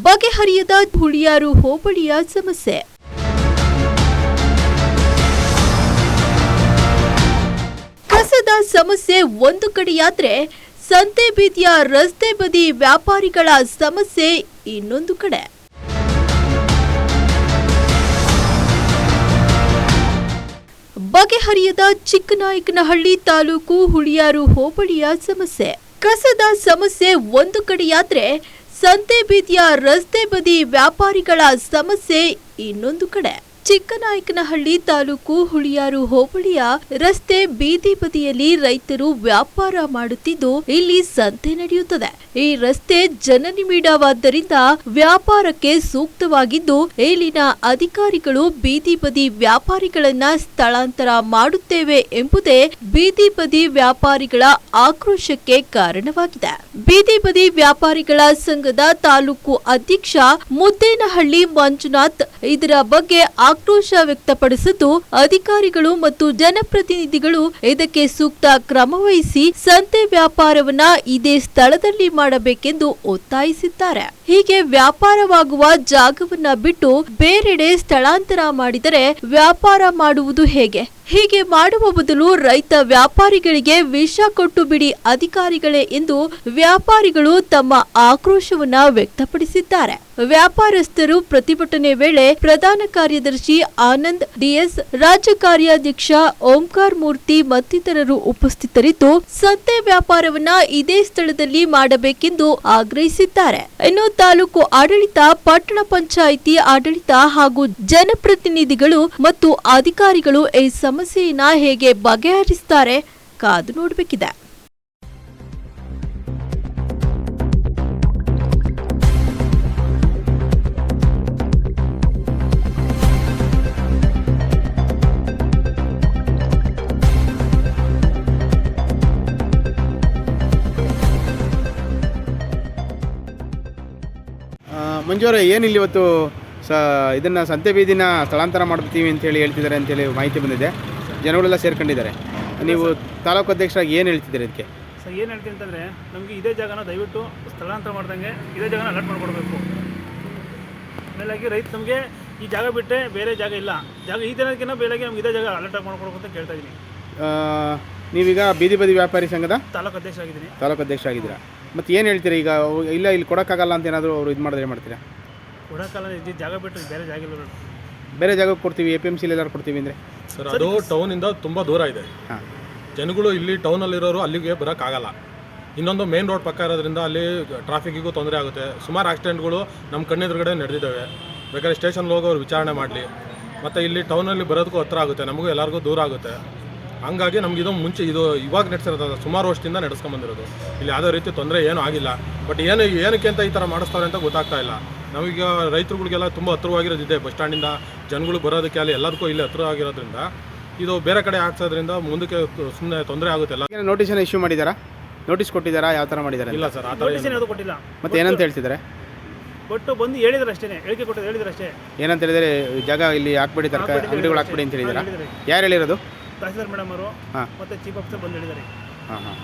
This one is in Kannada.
ಬಗೆಹರಿಯದ ಹುಳಿಯಾರು ಹೋಬಳಿಯ ಸಮಸ್ಯೆ. ಕಸದ ಸಮಸ್ಯೆ ಒಂದು ಕಡೆಯಾದ್ರೆ ಸಂತೆ ಬೀದಿಯ ರಸ್ತೆ ಬದಿ ವ್ಯಾಪಾರಿಗಳ ಸಮಸ್ಯೆ ಇನ್ನೊಂದು ಕಡೆ. ಬಗೆಹರಿಯದ ಚಿಕ್ಕನಾಯಕನಹಳ್ಳಿ ತಾಲೂಕು ಹುಳಿಯಾರು ಹೋಬಳಿಯ ಸಮಸ್ಯೆ. ಕಸದ ಸಮಸ್ಯೆ ಒಂದು ಕಡೆಯಾದ್ರೆ ಸಂತೆ ಬೀದಿಯ ರಸ್ತೆ ಬದಿ ವ್ಯಾಪಾರಿಗಳ ಸಮಸ್ಯೆ ಇನ್ನೊಂದು ಕಡೆ. ಚಿಕ್ಕನಾಯಕನಹಳ್ಳಿ ತಾಲೂಕು ಹುಳಿಯಾರು ಹೋಬಳಿಯ ರಸ್ತೆ ಬೀದಿ ಬದಿಯಲ್ಲಿ ರೈತರು ವ್ಯಾಪಾರ ಮಾಡುತ್ತಿದ್ದು ಇಲ್ಲಿ ಸಂತೆ ನಡೆಯುತ್ತದೆ. ಈ ರಸ್ತೆ ಜನನಿಬಿಡವಾದ್ದರಿಂದ ವ್ಯಾಪಾರಕ್ಕೆ ಸೂಕ್ತವಾಗಿದ್ದು ಇಲ್ಲಿನ ಅಧಿಕಾರಿಗಳು ಬೀದಿ ಬದಿ ವ್ಯಾಪಾರಿಗಳನ್ನ ಸ್ಥಳಾಂತರ ಮಾಡುತ್ತೇವೆ ಎಂಬುದೇ ಬೀದಿ ಬದಿ ವ್ಯಾಪಾರಿಗಳ ಆಕ್ರೋಶಕ್ಕೆ ಕಾರಣವಾಗಿದೆ. ಬೀದಿ ಬದಿ ವ್ಯಾಪಾರಿಗಳ ಸಂಘದ ತಾಲೂಕು ಅಧ್ಯಕ್ಷ ಮುದ್ದೇನಹಳ್ಳಿ ಮಂಜುನಾಥ್ ಇದರ ಬಗ್ಗೆ ಆಕ್ರೋಶ ವ್ಯಕ್ತಪಡಿಸಿದ್ದು, ಅಧಿಕಾರಿಗಳು ಮತ್ತು ಜನಪ್ರತಿನಿಧಿಗಳು ಇದಕ್ಕೆ ಸೂಕ್ತ ಕ್ರಮ ವಹಿಸಿ ಸಂತೆ ವ್ಯಾಪಾರವನ್ನ ಇದೇ ಸ್ಥಳದಲ್ಲಿ ಮಾಡಬೇಕೆಂದು ಒತ್ತಾಯಿಸಿದ್ದಾರೆ. ಹೀಗೆ ವ್ಯಾಪಾರವಾಗುವ ಜಾಗವನ್ನ ಬಿಟ್ಟು ಬೇರೆಡೆ ಸ್ಥಳಾಂತರ ಮಾಡಿದರೆ ವ್ಯಾಪಾರ ಮಾಡುವುದು ಹೇಗೆ? ಹೀಗೆ ಮಾಡುವ ಬದಲು ರೈತ ವ್ಯಾಪಾರಿಗಳಿಗೆ ವಿಷ ಕೊಟ್ಟು ಬಿಡಿ ಅಧಿಕಾರಿಗಳೇ ಎಂದು ವ್ಯಾಪಾರಿಗಳು ತಮ್ಮ ಆಕ್ರೋಶವನ್ನ ವ್ಯಕ್ತಪಡಿಸಿದ್ದಾರೆ. ವ್ಯಾಪಾರಸ್ಥರು ಪ್ರತಿಭಟನೆ ವೇಳೆ ಪ್ರಧಾನ ಕಾರ್ಯದರ್ಶಿ ಆನಂದ್ ಡಿಎಸ್, ರಾಜ್ಯ ಕಾರ್ಯಾಧ್ಯಕ್ಷ ಓಂಕಾರ ಮೂರ್ತಿ ಮತ್ತಿತರರು ಉಪಸ್ಥಿತರಿದ್ದು ಸಂತೆ ವ್ಯಾಪಾರವನ್ನ ಇದೇ ಸ್ಥಳದಲ್ಲಿ ಮಾಡಬೇಕೆಂದು ಆಗ್ರಹಿಸಿದ್ದಾರೆ. ಇನ್ನು ತಾಲೂಕು ಆಡಳಿತ, ಪಟ್ಟಣ ಪಂಚಾಯಿತಿ ಆಡಳಿತ ಹಾಗೂ ಜನಪ್ರತಿನಿಧಿಗಳು ಮತ್ತು ಅಧಿಕಾರಿಗಳು ಈ ಸಮಸ್ಯೆಯನ್ನ ಹೇಗೆ ಬಗೆಹರಿಸುತ್ತಾರೆ ಕಾದು ನೋಡಬೇಕಿದೆ. ಮಂಜೂರ ಏನಿಲ್ಲ ಇವತ್ತು ಇದನ್ನು ಸಂತೆ ಬೀದಿನ ಸ್ಥಳಾಂತರ ಮಾಡ್ತೀವಿ ಅಂತೇಳಿ ಹೇಳ್ತಿದ್ದಾರೆ ಅಂತೇಳಿ ಮಾಹಿತಿ ಬಂದಿದೆ. ಜನಗಳೆಲ್ಲ ಸೇರ್ಕೊಂಡಿದ್ದಾರೆ. ನೀವು ತಾಲೂಕು ಅಧ್ಯಕ್ಷರಾಗಿ ಏನು ಹೇಳ್ತಿದ್ದೀರಿ ಇದಕ್ಕೆ? ಸರ್ ಏನು ಹೇಳ್ತೀನಿ ಅಂತಂದರೆ, ನಮಗೆ ಇದೇ ಜಾಗನ ದಯವಿಟ್ಟು ಸ್ಥಳಾಂತರ ಮಾಡ್ದಂಗೆ ಇದೇ ಜಾಗನ ಅಲರ್ಟ್ ಮಾಡಿಕೊಡ್ಬೇಕು. ಆಮೇಲಾಗಿ ರೈತ ನಮಗೆ ಈ ಜಾಗ ಬಿಟ್ಟರೆ ಬೇರೆ ಜಾಗ ಇಲ್ಲ, ಜಾಗ ಈ ದಿನಕ್ಕಿಂತ ಬೇರೆಗೆ ನಮ್ಗೆ ಇದೇ ಜಾಗ ಅಲರ್ಟ್ ಮಾಡ್ಕೊಡ್ಬೇಕು ಅಂತ ಕೇಳ್ತಾ ಇದ್ದೀನಿ. ನೀವೀಗ ಬೀದಿ ಬದಿ ವ್ಯಾಪಾರಿ ಸಂಘದ ತಾಲೂಕು ಅಧ್ಯಕ್ಷ ಆಗಿದ್ದೀನಿ. ತಾಲೂಕು ಅಧ್ಯಕ್ಷ ಆಗಿದ್ದೀರಾ. ಮತ್ತು ಏನು ಹೇಳ್ತೀರಿ ಈಗ? ಇಲ್ಲ ಇಲ್ಲಿ ಕೊಡೋಕ್ಕಾಗಲ್ಲ ಅಂತ ಏನಾದರೂ ಅವರು ಇದು ಮಾಡಿದ್ರೆ ಏನು ಮಾಡ್ತೀರಾ? ಕೊಡೋಕ್ಕಲ್ಲ, ಇದು ಜಾಗ ಬಿಟ್ಟು ಬೇರೆ ಜಾಗ ಇಲ್ಲ. ಬೇರೆ ಜಾಗಕ್ಕೆ ಕೊಡ್ತೀವಿ, APMC ಎಲ್ಲರೂ ಕೊಡ್ತೀವಿ ಅಂದರೆ ಸರ್ ಅದು ಟೌನಿಂದ ತುಂಬ ದೂರ ಇದೆ. ಹಾಂ, ಜನಗಳು ಇಲ್ಲಿ ಟೌನಲ್ಲಿರೋರು ಅಲ್ಲಿಗೆ ಬರೋಕ್ಕಾಗಲ್ಲ. ಇನ್ನೊಂದು ಮೇನ್ ರೋಡ್ ಪಕ್ಕ ಇರೋದ್ರಿಂದ ಅಲ್ಲಿ ಟ್ರಾಫಿಕ್ಕಿಗೂ ತೊಂದರೆ ಆಗುತ್ತೆ. ಸುಮಾರು ಆಕ್ಸಿಡೆಂಟ್ಗಳು ನಮ್ಮ ಕಣ್ಣೆದುರುಗಡೆ ನಡೆದಿದ್ದಾವೆ. ಬೇಕಾದ್ರೆ ಸ್ಟೇಷನ್ಗೆ ಹೋಗಿ ಅವ್ರು ವಿಚಾರಣೆ ಮಾಡಲಿ. ಮತ್ತು ಇಲ್ಲಿ ಟೌನಲ್ಲಿ ಬರೋದಕ್ಕೂ ಹತ್ರ ಆಗುತ್ತೆ, ನಮಗೂ ಎಲ್ಲರಿಗೂ ದೂರ ಆಗುತ್ತೆ. ಹಂಗಾಗಿ ನಮ್ಗೆ ಇದು ಮುಂಚೆ ಇದು ಇವಾಗ ನಡೆಸಿರೋದು ಸುಮಾರು ವರ್ಷದಿಂದ ನಡೆಸ್ಕೊಂಬಂದಿರೋದು. ಇಲ್ಲಿ ಯಾವುದೇ ರೀತಿ ತೊಂದರೆ ಏನೂ ಆಗಿಲ್ಲ. ಬಟ್ ಏನಕ್ಕೆ ಅಂತ ಈ ಥರ ಮಾಡಿಸ್ತಾರೆ ಅಂತ ಗೊತ್ತಾಗ್ತಾ ಇಲ್ಲ. ನಾವೀಗ ರೈತರುಗಳಿಗೆಲ್ಲ ತುಂಬ ಹತ್ರವಾಗಿರೋದಿದೆ. ಬಸ್ ಸ್ಟ್ಯಾಂಡಿಂದ ಜನಗಳು ಬರೋದಕ್ಕೆ ಅಲ್ಲಿ ಎಲ್ಲದಕ್ಕೂ ಇಲ್ಲಿ ಹತ್ರ ಆಗಿರೋದ್ರಿಂದ ಇದು ಬೇರೆ ಕಡೆ ಆಗ್ಸೋದ್ರಿಂದ ಮುಂದಕ್ಕೆ ಸುಮ್ಮನೆ ತೊಂದರೆ ಆಗುತ್ತೆ. ಎಲ್ಲ ನೋಟಿಸನ್ನು ಇಶ್ಯೂ ಮಾಡಿದ್ದಾರಾ? ನೋಟಿಸ್ ಕೊಟ್ಟಿದ್ದಾರಾ? ಯಾವ ಥರ ಮಾಡಿದ್ದಾರೆ? ಇಲ್ಲ ಸರ್, ಆ ಥರ ಅದು ಕೊಟ್ಟಿಲ್ಲ. ಮತ್ತೆ ಏನಂತ ಹೇಳ್ತಿದ್ದಾರೆ? ಬಟ್ ಬಂದು ಹೇಳಿದ್ರೆ ಅಷ್ಟೇ, ಹೇಳಿಕೆ ಕೊಟ್ಟದ್ದು ಹೇಳಿದ್ರೆ ಅಷ್ಟೇ. ಏನಂತ ಹೇಳಿದರೆ, ಜಾಗ ಇಲ್ಲಿ ಹಾಕ್ಬಿಡಿ, ತರಕಾರಿ ಅಂಗಡಿಗಳು ಹಾಕ್ಬಿಡಿ ಅಂತ ಹೇಳಿದಾರಾ? ಯಾರು ಹೇಳಿರೋದು? ತಹಸೀಲ್ದಾರ್ ಮೇಡಮ್ ಅವರು ಮತ್ತು ಚೀಫ್ ಆಫೀಸರ್ ಬಂದು ಹೇಳಿದ್ದಾರೆ. ಹಾಂ ಹಾಂ